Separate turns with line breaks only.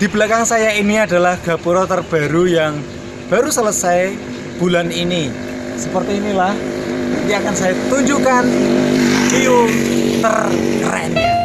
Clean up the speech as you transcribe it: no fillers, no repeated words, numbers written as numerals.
Di belakang saya ini adalah Gapura terbaru yang baru selesai bulan ini. Seperti inilah, nanti akan saya tunjukkan view terkerennya.